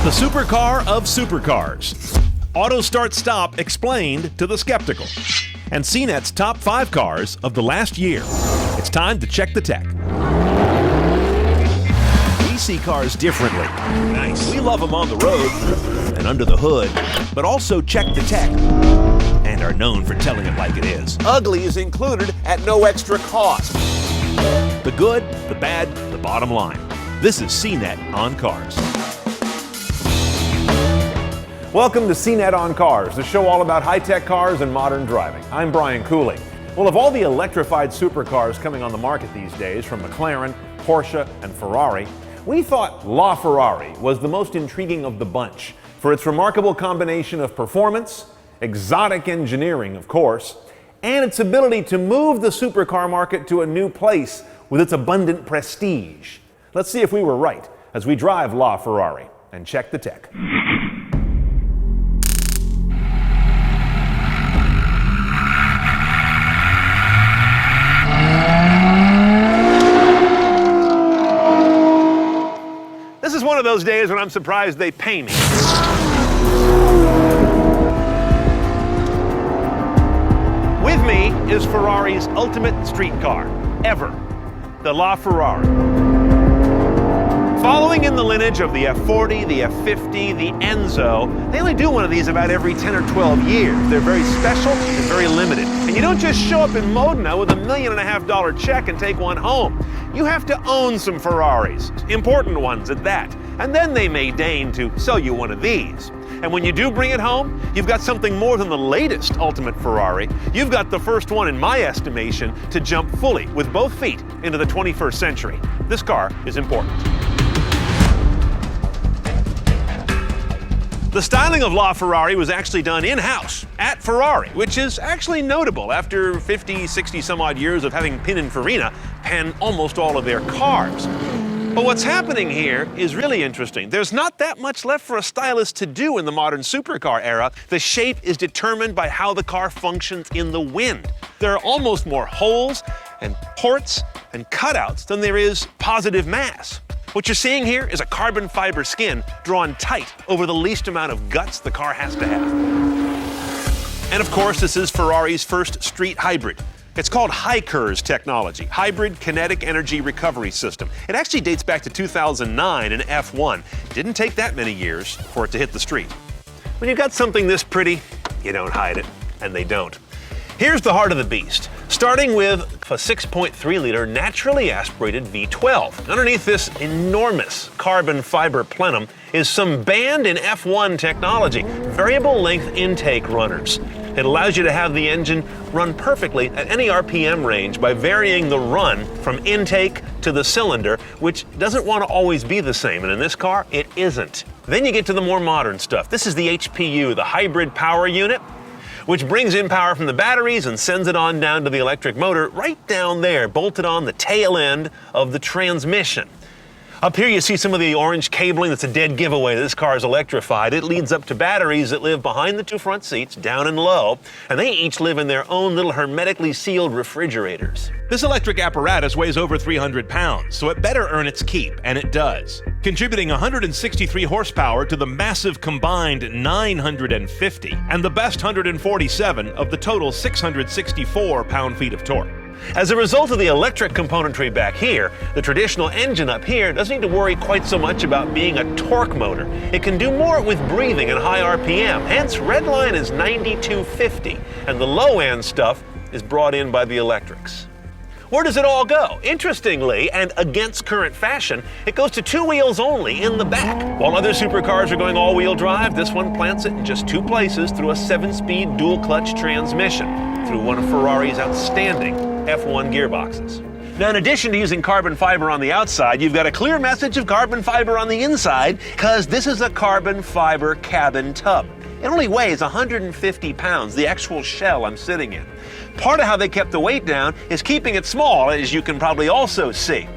The supercar of supercars. Auto start stop explained to the skeptical. And CNET's top 5 cars of the last year. It's time to check the tech. We see cars differently. Nice. We love them on the road and under the hood, but also check the tech. And are known for telling it like it is. Ugly is included at no extra cost. The good, the bad, the bottom line. This is CNET on Cars. Welcome to CNET on Cars, the show all about high-tech cars and modern driving. I'm Brian Cooley. Well, of all the electrified supercars coming on the market these days, from McLaren, Porsche, and Ferrari, we thought LaFerrari was the most intriguing of the bunch for its remarkable combination of performance, exotic engineering, of course, and its ability to move the supercar market to a new place with its abundant prestige. Let's see if we were right as we drive LaFerrari and check the tech. This is one of those days when I'm surprised they pay me. With me is Ferrari's ultimate street car, ever, the LaFerrari. Following in the lineage of the F40, the F50, the Enzo, they only do one of these about every 10 or 12 years. They're very special and very limited. And you don't just show up in Modena with $1.5 million check and take one home. You have to own some Ferraris, important ones at that. And then they may deign to sell you one of these. And when you do bring it home, you've got something more than the latest ultimate Ferrari. You've got the first one, in my estimation, to jump fully with both feet into the 21st century. This car is important. The styling of LaFerrari was actually done in-house at Ferrari, which is actually notable after 50, 60 some odd years of having Pininfarina pen almost all of their cars. But what's happening here is really interesting. There's not that much left for a stylist to do in the modern supercar era. The shape is determined by how the car functions in the wind. There are almost more holes and ports and cutouts than there is positive mass. What you're seeing here is a carbon fiber skin drawn tight over the least amount of guts the car has to have. And of course, this is Ferrari's first street hybrid. It's called HiKERS technology, Hybrid Kinetic Energy Recovery System. It actually dates back to 2009 in F1. It didn't take that many years for it to hit the street. When you've got something this pretty, you don't hide it, and they don't. Here's the heart of the beast, starting with a 6.3-liter naturally aspirated V12. Underneath this enormous carbon fiber plenum is some banned in F1 technology, variable length intake runners. It allows you to have the engine run perfectly at any RPM range by varying the run from intake to the cylinder, which doesn't want to always be the same, and in this car, it isn't. Then you get to the more modern stuff. This is the HPU, the hybrid power unit, which brings in power from the batteries and sends it on down to the electric motor right down there, bolted on the tail end of the transmission. Up here you see some of the orange cabling. That's a dead giveaway. This car is electrified. It leads up to batteries that live behind the two front seats, down and low, and they each live in their own little hermetically sealed refrigerators. This electric apparatus weighs over 300 pounds, so it better earn its keep, and it does, contributing 163 horsepower to the massive combined 950 and the best 147 of the total 664 pound-feet of torque. As a result of the electric componentry back here, the traditional engine up here doesn't need to worry quite so much about being a torque motor. It can do more with breathing and high RPM, hence redline is 9250, and the low-end stuff is brought in by the electrics. Where does it all go? Interestingly, and against current fashion, it goes to 2 wheels only in the back. While other supercars are going all-wheel drive, this one plants it in just 2 places through a 7-speed dual-clutch transmission, through one of Ferrari's outstanding F1 gearboxes. Now, in addition to using carbon fiber on the outside, you've got a clear message of carbon fiber on the inside, because this is a carbon fiber cabin tub. It only weighs 150 pounds, the actual shell I'm sitting in. Part of how they kept the weight down is keeping it small, as you can probably also see.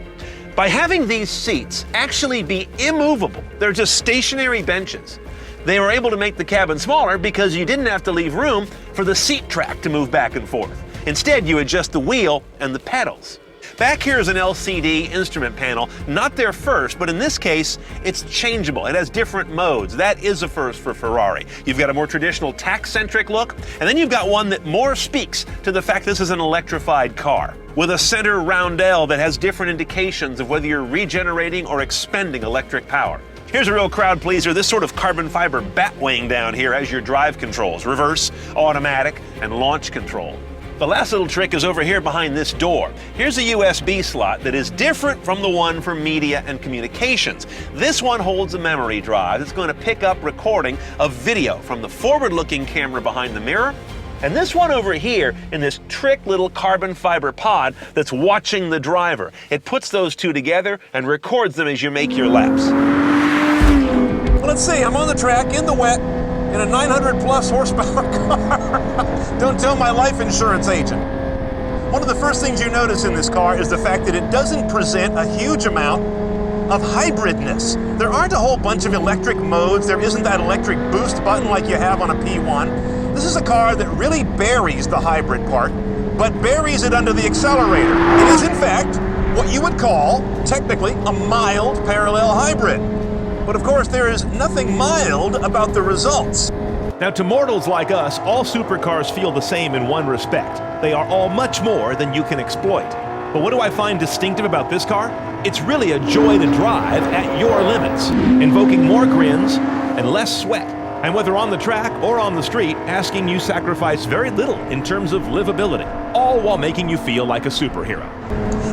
By having these seats actually be immovable, they're just stationary benches, they were able to make the cabin smaller because you didn't have to leave room for the seat track to move back and forth. Instead, you adjust the wheel and the pedals. Back here is an LCD instrument panel, not their first, but in this case, it's changeable. It has different modes. That is a first for Ferrari. You've got a more traditional tack-centric look, and then you've got one that more speaks to the fact this is an electrified car, with a center roundel that has different indications of whether you're regenerating or expending electric power. Here's a real crowd pleaser. This sort of carbon fiber bat wing down here has your drive controls, reverse, automatic, and launch control. The last little trick is over here behind this door. Here's a USB slot that is different from the one for media and communications. This one holds a memory drive that's going to pick up recording of video from the forward-looking camera behind the mirror, and this one over here in this trick little carbon fiber pod that's watching the driver. It puts those two together and records them as you make your laps. Well, let's see, I'm on the track in the wet in a 900 plus horsepower car. Don't tell my life insurance agent. One of the first things you notice in this car is the fact that it doesn't present a huge amount of hybridness. There aren't a whole bunch of electric modes. There isn't that electric boost button like you have on a P1. This is a car that really buries the hybrid part, but buries it under the accelerator. It is, in fact, what you would call, technically, a mild parallel hybrid. But of course, there is nothing mild about the results. Now, to mortals like us, all supercars feel the same in one respect. They are all much more than you can exploit. But what do I find distinctive about this car? It's really a joy to drive at your limits, invoking more grins and less sweat. And whether on the track or on the street, asking you sacrifice very little in terms of livability, all while making you feel like a superhero.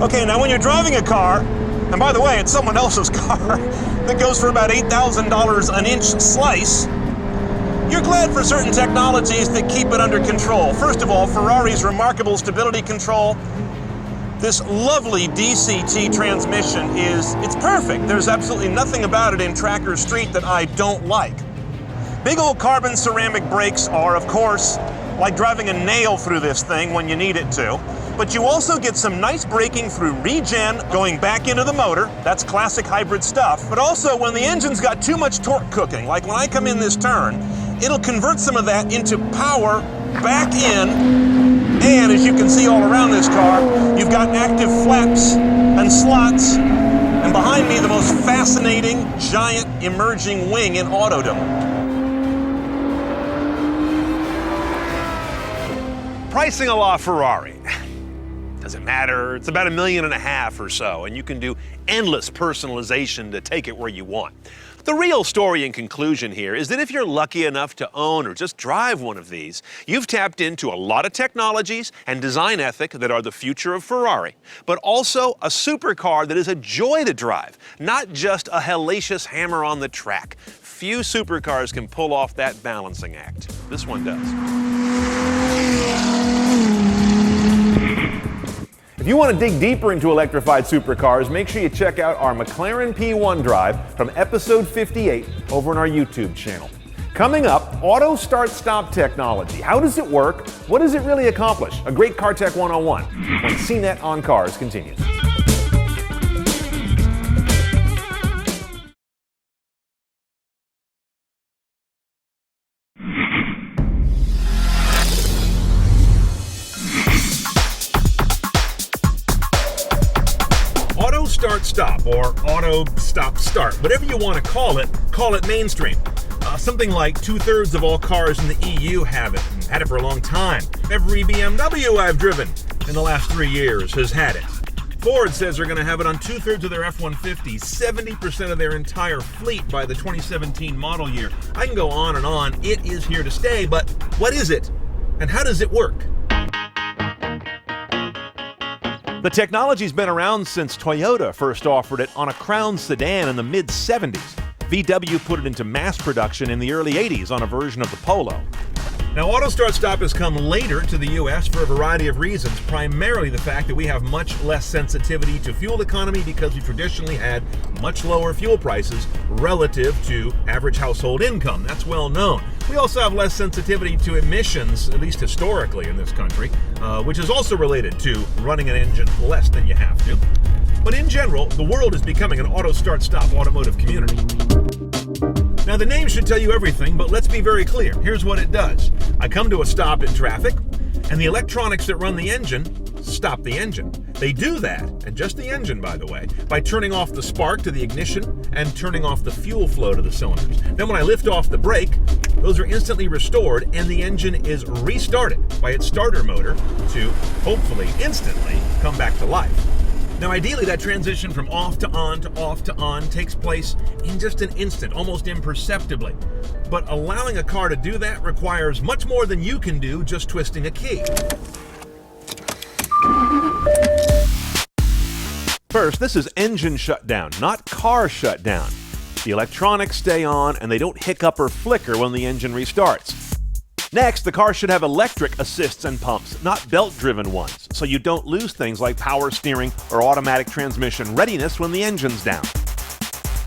Okay, now when you're driving a car, and by the way, it's someone else's car that goes for about $8,000 an inch slice, you're glad for certain technologies that keep it under control. First of all, Ferrari's remarkable stability control. This lovely DCT transmission it's perfect. There's absolutely nothing about it in track or street that I don't like. Big old carbon ceramic brakes are, of course, like driving a nail through this thing when you need it to. But you also get some nice braking through regen, going back into the motor. That's classic hybrid stuff. But also when the engine's got too much torque cooking, like when I come in this turn, it'll convert some of that into power back in. And as you can see all around this car, you've got active flaps and slots. And behind me, the most fascinating, giant, emerging wing in Autodome. Pricing a LaFerrari. Does it matter? It's about $1.5 million or so, and you can do endless personalization to take it where you want. The real story and conclusion here is that if you're lucky enough to own or just drive one of these, you've tapped into a lot of technologies and design ethic that are the future of Ferrari, but also a supercar that is a joy to drive, not just a hellacious hammer on the track. Few supercars can pull off that balancing act. This one does. If you want to dig deeper into electrified supercars, make sure you check out our McLaren P1 drive from episode 58 over on our YouTube channel. Coming up, auto start-stop technology. How does it work? What does it really accomplish? A great Car Tech 101 when CNET on Cars continues. Auto start-stop or auto stop-start, whatever you want to call it mainstream. Something like 2/3 of all cars in the EU have it, and had it for a long time. Every BMW I've driven in the last 3 years has had it. Ford says they're going to have it on 2/3 of their F-150s, 70% of their entire fleet by the 2017 model year. I can go on and on. It is here to stay, but what is it? And how does it work? The technology's been around since Toyota first offered it on a Crown sedan in the mid-70s. VW put it into mass production in the early 80s on a version of the Polo. Now, auto start-stop has come later to the U.S. for a variety of reasons, primarily the fact that we have much less sensitivity to fuel economy because we traditionally had much lower fuel prices relative to average household income. That's well known. We also have less sensitivity to emissions, at least historically in this country, which is also related to running an engine less than you have to. But in general, the world is becoming an auto start-stop automotive community. Now, the name should tell you everything, but let's be very clear. Here's what it does. I come to a stop in traffic, and the electronics that run the engine stop the engine. They do that, and just the engine, by the way, by turning off the spark to the ignition and turning off the fuel flow to the cylinders. Then when I lift off the brake, those are instantly restored and the engine is restarted by its starter motor to, hopefully instantly, come back to life. Now ideally that transition from off to on takes place in just an instant, almost imperceptibly. But allowing a car to do that requires much more than you can do just twisting a key. First, this is engine shutdown, not car shutdown. The electronics stay on and they don't hiccup or flicker when the engine restarts. Next, the car should have electric assists and pumps, not belt-driven ones, so you don't lose things like power steering or automatic transmission readiness when the engine's down.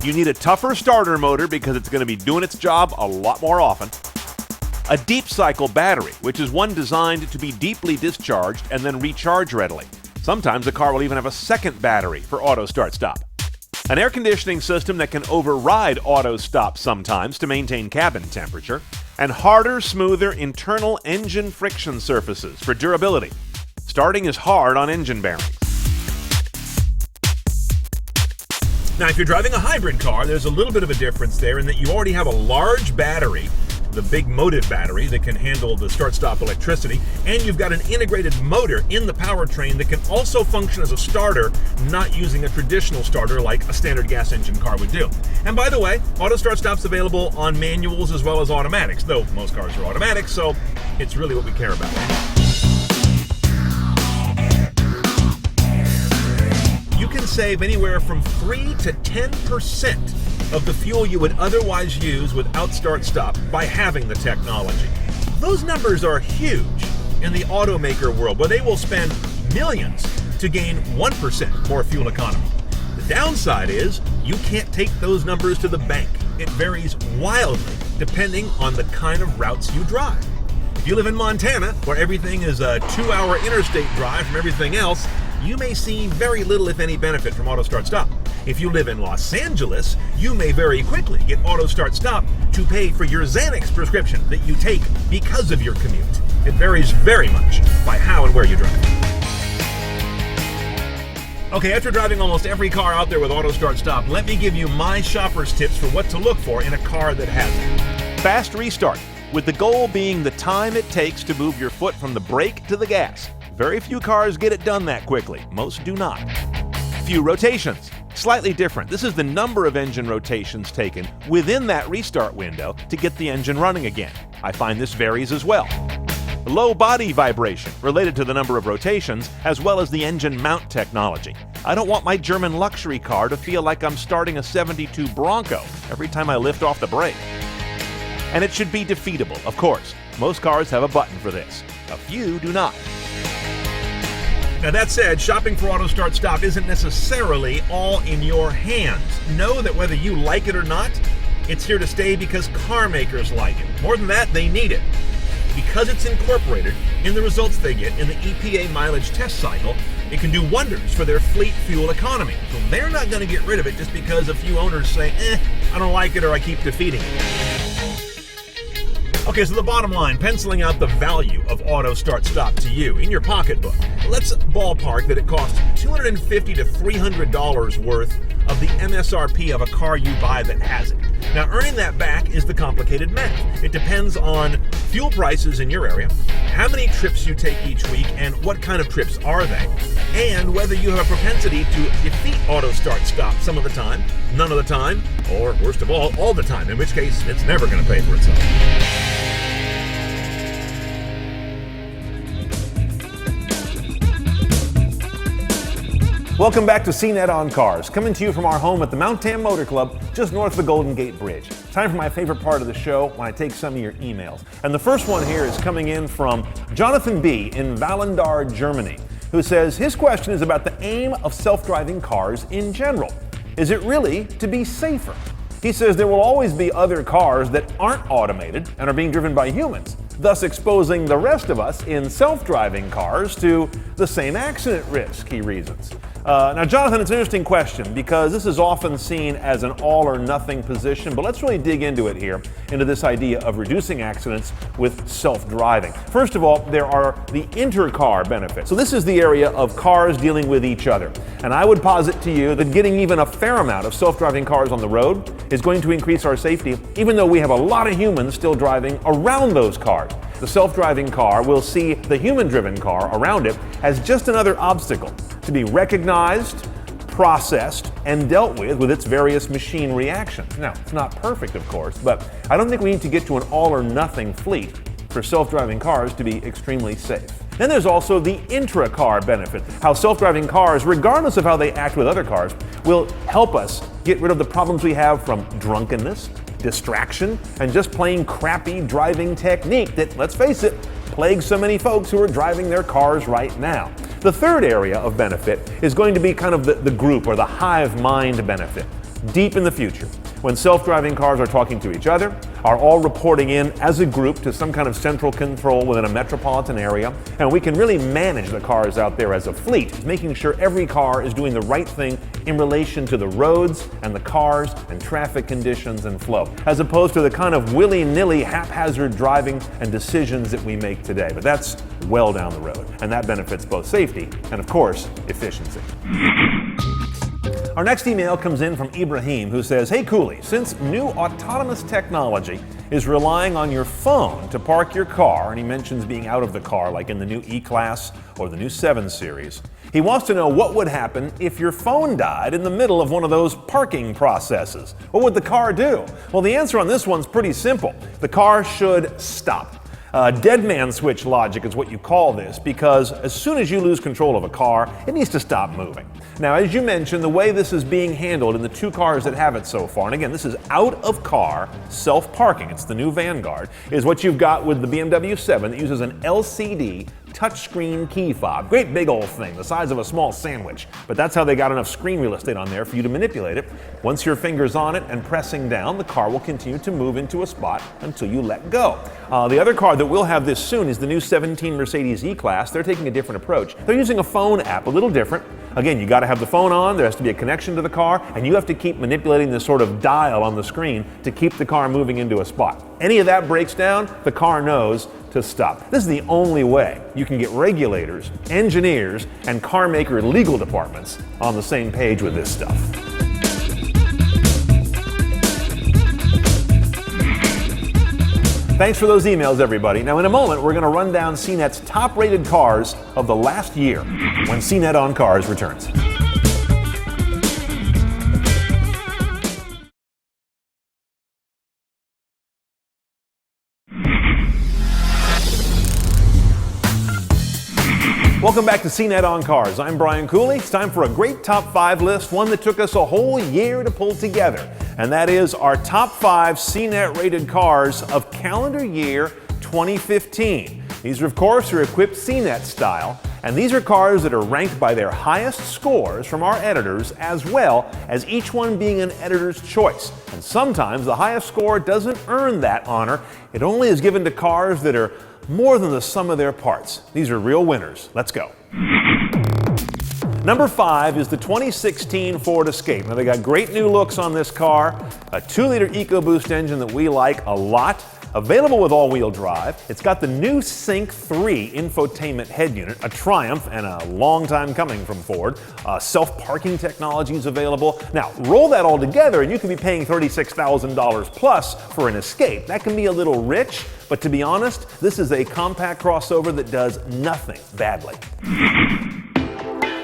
You need a tougher starter motor because it's going to be doing its job a lot more often. A deep cycle battery, which is one designed to be deeply discharged and then recharge readily. Sometimes the car will even have a second battery for auto start-stop. An air conditioning system that can override auto stop sometimes to maintain cabin temperature. And harder, smoother internal engine friction surfaces for durability. Starting is hard on engine bearings. Now, if you're driving a hybrid car, there's a little bit of a difference there in that you already have a large battery, the big motive battery that can handle the start-stop electricity, and you've got an integrated motor in the powertrain that can also function as a starter, not using a traditional starter like a standard gas engine car would do. And by the way, auto start-stop's available on manuals as well as automatics, though most cars are automatic, so it's really what we care about. You can save anywhere from 3 to 10% of the fuel you would otherwise use without start-stop by having the technology. Those numbers are huge in the automaker world, where they will spend millions to gain 1% more fuel economy. The downside is you can't take those numbers to the bank. It varies wildly depending on the kind of routes you drive. If you live in Montana, where everything is a 2-hour interstate drive from everything else, you may see very little, if any, benefit from auto start-stop. If you live in Los Angeles, you may very quickly get auto start-stop to pay for your Xanax prescription that you take because of your commute. It varies very much by how and where you drive. Okay, after driving almost every car out there with auto start-stop, let me give you my shopper's tips for what to look for in a car that has it. Fast restart, with the goal being the time it takes to move your foot from the brake to the gas. Very few cars get it done that quickly. Most do not. Few rotations. Slightly different. This is the number of engine rotations taken within that restart window to get the engine running again. I find this varies as well. Low body vibration, related to the number of rotations, as well as the engine mount technology. I don't want my German luxury car to feel like I'm starting a 72 Bronco every time I lift off the brake. And it should be defeatable, of course. Most cars have a button for this. A few do not. Now that said, shopping for auto start-stop isn't necessarily all in your hands. Know that whether you like it or not, it's here to stay because car makers like it. More than that, they need it. Because it's incorporated in the results they get in the EPA mileage test cycle, it can do wonders for their fleet fuel economy. So they're not going to get rid of it just because a few owners say, I don't like it or I keep defeating it. Okay, so the bottom line, penciling out the value of auto start-stop to you in your pocketbook. Let's ballpark that it costs $250 to $300 worth of the MSRP of a car you buy that has it. Now, earning that back is the complicated math. It depends on fuel prices in your area, how many trips you take each week, and what kind of trips are they, and whether you have a propensity to defeat auto start-stop some of the time, none of the time, or worst of all the time, in which case it's never going to pay for itself. Welcome back to CNET on Cars, coming to you from our home at the Mount Tam Motor Club, just north of the Golden Gate Bridge. Time for my favorite part of the show, when I take some of your emails. And the first one here is coming in from Jonathan B. in Vallendar, Germany, who says his question is about the aim of self-driving cars in general. Is it really to be safer? He says there will always be other cars that aren't automated and are being driven by humans, thus exposing the rest of us in self-driving cars to the same accident risk, he reasons. Now, Jonathan, it's an interesting question because this is often seen as an all or nothing position, but let's really dig into it here, into this idea of reducing accidents with self-driving. First of all, there are the inter-car benefits. So this is the area of cars dealing with each other. And I would posit to you that getting even a fair amount of self-driving cars on the road is going to increase our safety, even though we have a lot of humans still driving around those cars. The self-driving car will see the human-driven car around it as just another obstacle to be recognized, processed, and dealt with its various machine reactions. Now, it's not perfect, of course, but I don't think we need to get to an all-or-nothing fleet for self-driving cars to be extremely safe. Then there's also the intra-car benefit, how self-driving cars, regardless of how they act with other cars, will help us get rid of the problems we have from drunkenness, distraction, and just plain crappy driving technique that, let's face it, plagues so many folks who are driving their cars right now. The third area of benefit is going to be kind of the group or the hive mind benefit, deep in the future, when self-driving cars are talking to each other, are all reporting in as a group to some kind of central control within a metropolitan area, and we can really manage the cars out there as a fleet, making sure every car is doing the right thing in relation to the roads and the cars and traffic conditions and flow, as opposed to the kind of willy-nilly haphazard driving and decisions that we make today. But that's well down the road, and that benefits both safety and, of course, efficiency. Our next email comes in from Ibrahim, who says, "Hey Cooley, since new autonomous technology is relying on your phone to park your car," and he mentions being out of the car like in the new E-Class or the new 7 Series, he wants to know what would happen if your phone died in the middle of one of those parking processes. What would the car do? Well, the answer on this one's pretty simple. The car should stop. Dead man switch logic is what you call this, because as soon as you lose control of a car, it needs to stop moving. Now, as you mentioned, the way this is being handled in the 2 cars that have it so far, and again, this is out-of-car self-parking, it's the new Vanguard, is what you've got with the BMW 7 that uses an LCD touchscreen key fob. Great big old thing, the size of a small sandwich. But that's how they got enough screen real estate on there for you to manipulate it. Once your finger's on it and pressing down, the car will continue to move into a spot until you let go. The other car that will have this soon is the new 17 Mercedes E-Class. They're taking a different approach. They're using a phone app, a little different. Again, you got to have the phone on, there has to be a connection to the car, and you have to keep manipulating this sort of dial on the screen to keep the car moving into a spot. Any of that breaks down, the car knows to stop. This is the only way you can get regulators, engineers, and car maker legal departments on the same page with this stuff. Thanks for those emails, everybody. Now, in a moment, we're going to run down CNET's top-rated cars of the last year when CNET on Cars returns. Welcome back to CNET on Cars. I'm Brian Cooley. It's time for a great top 5 list, one that took us a whole year to pull together. And that is our top 5 CNET rated cars of calendar year 2015. These, of course, are equipped CNET style, and these are cars that are ranked by their highest scores from our editors, as well as each one being an editor's choice. And sometimes the highest score doesn't earn that honor. It only is given to cars that are more than the sum of their parts. These are real winners. Let's go. Number 5 is the 2016 Ford Escape. Now, they got great new looks on this car, a 2-liter EcoBoost engine that we like a lot, available with all-wheel drive. It's got the new Sync 3 infotainment head unit, a triumph and a long time coming from Ford. Self-parking technology is available. Now, roll that all together and you could be paying $36,000 plus for an Escape. That can be a little rich, but to be honest, this is a compact crossover that does nothing badly.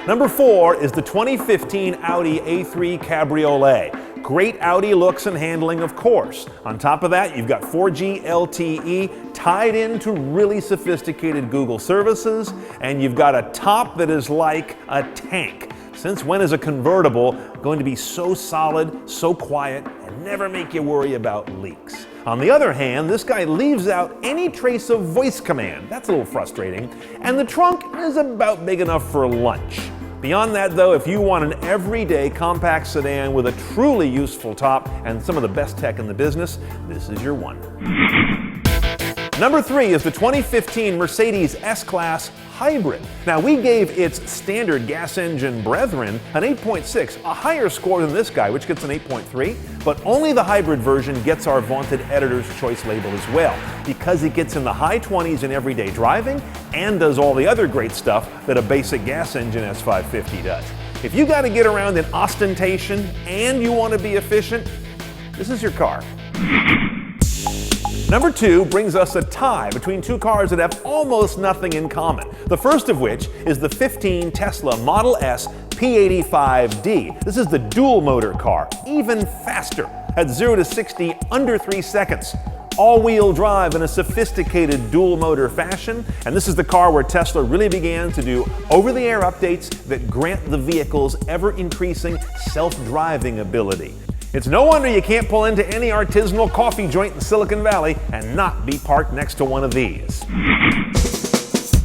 Number 4 is the 2015 Audi A3 Cabriolet. Great Audi looks and handling, of course. On top of that, you've got 4G LTE tied into really sophisticated Google services, and you've got a top that is like a tank. Since when is a convertible going to be so solid, so quiet, and never make you worry about leaks? On the other hand, this guy leaves out any trace of voice command. That's a little frustrating. And the trunk is about big enough for lunch. Beyond that, though, if you want an everyday compact sedan with a truly useful top and some of the best tech in the business, this is your one. Number 3 is the 2015 Mercedes S-Class Hybrid. Now, we gave its standard gas engine brethren an 8.6, a higher score than this guy, which gets an 8.3, but only the hybrid version gets our vaunted Editor's Choice label as well, because it gets in the high 20s in everyday driving and does all the other great stuff that a basic gas engine S550 does. If you got to get around in ostentation and you want to be efficient, this is your car. Number 2 brings us a tie between two cars that have almost nothing in common. The first of which is the 15 Tesla Model S P85D. This is the dual motor car, even faster, at 0 to 60 under 3 seconds. All-wheel drive in a sophisticated dual motor fashion, and this is the car where Tesla really began to do over-the-air updates that grant the vehicle's ever-increasing self-driving ability. It's no wonder you can't pull into any artisanal coffee joint in Silicon Valley and not be parked next to one of these.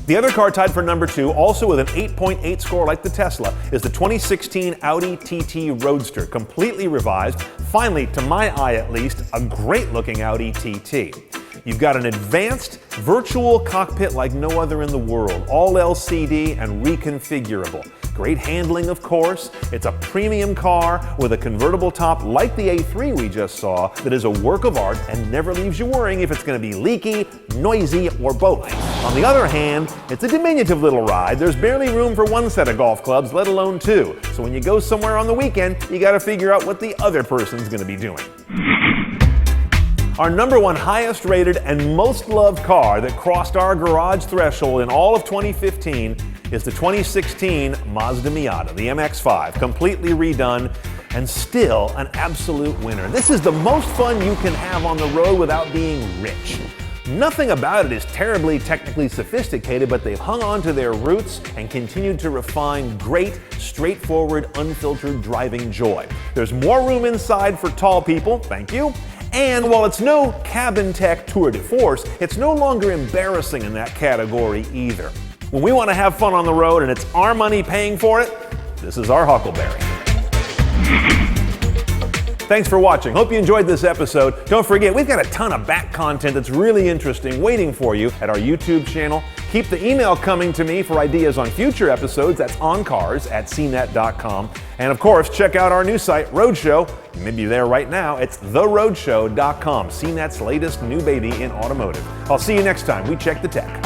The other car tied for number 2, also with an 8.8 score like the Tesla, is the 2016 Audi TT Roadster, completely revised. Finally, to my eye at least, a great-looking Audi TT. You've got an advanced virtual cockpit like no other in the world, all LCD and reconfigurable. Great handling, of course. It's a premium car with a convertible top like the A3 we just saw that is a work of art and never leaves you worrying if it's going to be leaky, noisy, or both. On the other hand, it's a diminutive little ride. There's barely room for one set of golf clubs, let alone 2. So when you go somewhere on the weekend, you got to figure out what the other person's going to be doing. Our number 1 highest rated and most loved car that crossed our garage threshold in all of 2015 is the 2016 Mazda Miata, the MX-5, completely redone and still an absolute winner. This is the most fun you can have on the road without being rich. Nothing about it is terribly technically sophisticated, but they've hung on to their roots and continued to refine great, straightforward, unfiltered driving joy. There's more room inside for tall people, thank you. And while it's no cabin tech tour de force, it's no longer embarrassing in that category either. When we want to have fun on the road and it's our money paying for it, this is our Huckleberry. Thanks for watching. Hope you enjoyed this episode. Don't forget, we've got a ton of back content that's really interesting waiting for you at our YouTube channel. Keep the email coming to me for ideas on future episodes. That's oncars@cnet.com. And of course, check out our new site, Roadshow. You may be there right now. It's theroadshow.com, CNET's latest new baby in automotive. I'll see you next time we check the tech.